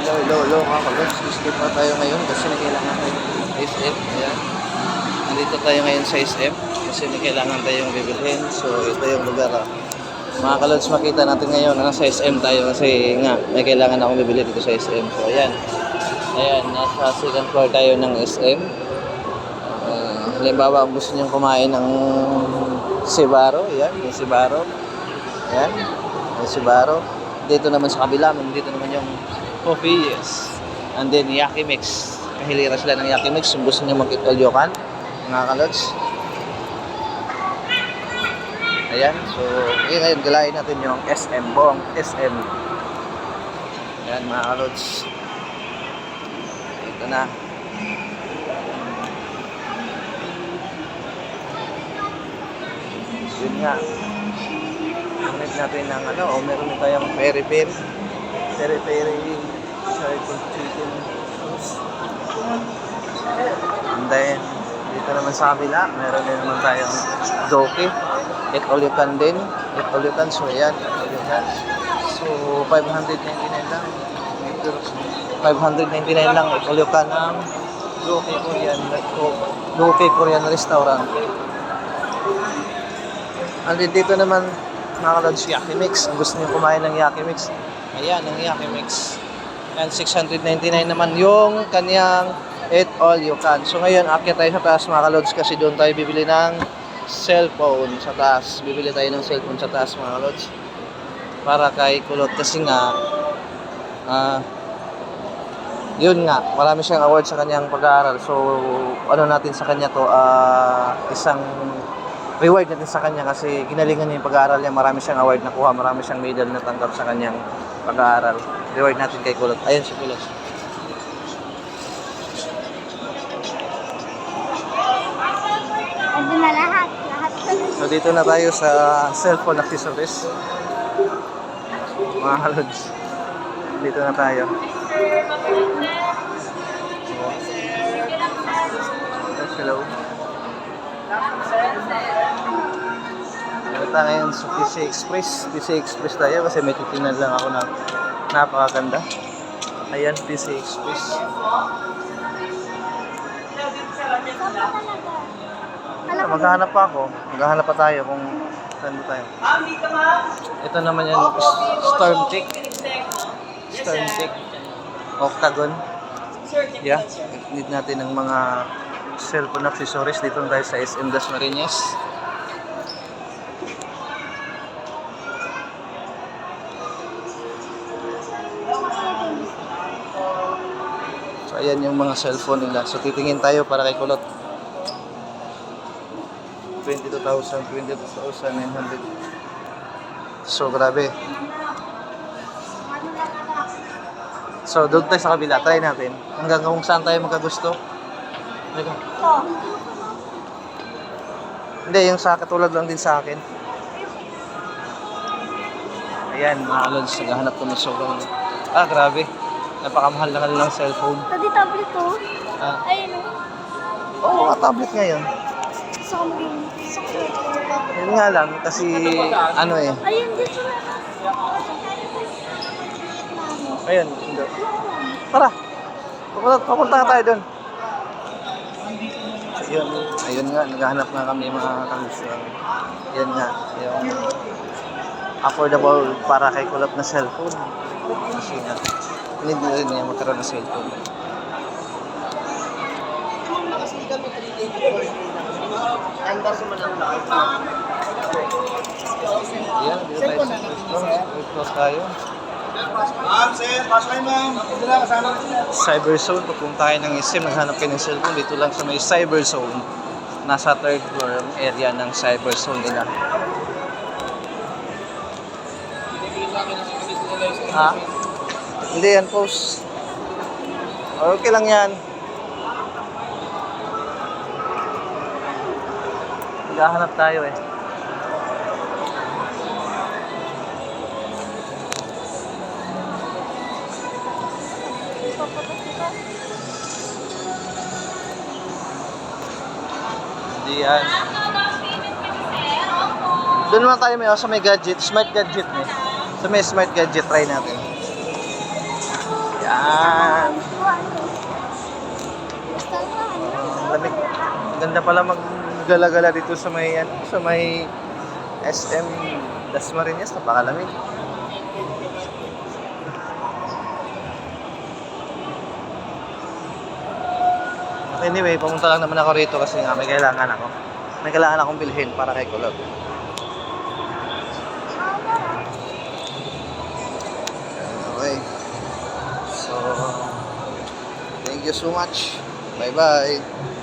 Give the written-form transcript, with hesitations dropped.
Hello, mga kalods. Skip na tayo ngayon kasi may kailangan tayo SM. Ayan. Nandito tayo ngayon sa SM kasi may kailangan tayong bibilhin. So, ito yung lugar. Mga kalods, makita natin ngayon na nasa SM tayo kasi nga, may kailangan akong bibili dito sa SM. So, ayan. Ayan, nasa second floor tayo ng SM. Halimbawa, kung gusto niyong kumain ng Sibaro. Ayan, yung Sibaro. Ayan, yung Sibaro. Dito naman sa kabila, dito naman yung coffee, yes. And then Yaki Mix. Kahilira sila ng Yaki Mix. Kung gusto nyo mag-itolyokan, mga kalods. Ayan, so ngayon galain natin yung SM, buong SM. Ayan, mga kalods. Ito na. Yun nga. Hanip natin ng meron tayong peri-peri. Peri-peri. Circle chicken. And then, dito naman sa kabila, meron din naman tayong Doki. Eat all you can din. Eat all you can. So, ayan. Eat all you can. So, 599 lang. 599 lang. Eat all you can ng Doki Korean Restaurant. And dito naman, mga kalods, Yaki Mix. Kung gusto niyo kumain ng Yaki Mix, ayan, ang Yaki Mix. And 699 naman yung kanyang Eat All You Can. So ngayon, akyat tayo sa taas, mga kalods, kasi doon tayo bibili ng cellphone sa taas. Bibili tayo ng cellphone sa taas, mga kalods. Para kay Kulot. Kasi nga, yun nga, marami siyang award sa kanyang pag-aaral. So, ano natin sa kanya to, isang reward natin sa kanya kasi ginalingan niya yung pag-aaral niya. Marami siyang award nakuha, marami siyang medal na tanggap sa kanyang pag-aaral. Reward natin kay Kulot. Ayun si Kulot. Ando na lahat. So dito na tayo sa cellphone accessories. Mga kalods. Dito na tayo. Hello. Punta ngayon sa PC Express. PC Express tayo kasi may titingnan lang ako na napakaganda. Ayan, PC Express. Maghahanap pa ako. Maghahanap pa tayo kung saan tayo. Ito naman yung Storm Chick. Storm Chick. Octagon. Yeah. Need natin ng mga cellphone accessories. Dito tayo sa SM Dasmariñas. So ayan yung mga cellphone nila. So titingin tayo para kay Kulot. 22,900. So grabe. So doon tayo sa kabila. Try natin. Hanggang kung saan tayo magkagusto. Hindi, yung sa katulad lang din sa akin. Ayan, mga kalods, naghahanap ko ng sobrang. Grabe. Napakamahal na ng cellphone. Tadi tablet to. Ayun o. Oo, tablet ngayon. Sa kamay. Yun nga lang, kasi Ayun, dito na. Ayun, hindi. Tara, papunta ka tayo doon. Ayun nga, naghahanap nga kami mga kalods. Ayun nga, yung affordable para kay Kulot na cellphone. Kasi nga, need na rin niya magkaroon ng cellphone. Ayan, dito tayo sa close tayo. Cyberzone, pupunta tayo ng SM, naghanap kayo ng cellphone. Dito lang sa may Cyberzone. Nasa third floor area ng Cyberzone nila. Hindi yan, post. Okay lang yan. Naghahanap tayo eh. Hindi yan. Doon naman tayo sa may gadget, smart gadget eh. Sa may smart gadget, try natin. Yan. Basta nga, ano. Ang lamig. Ang ganda pala maggala-gala dito sa may, sa may SM Dasmariñas. Napakalamig. Anyway, pumunta lang naman ako rito kasi nga may kailangan ako. May kailangan akong bilhin para kay Kulot. Okay. So, thank you so much. Bye-bye.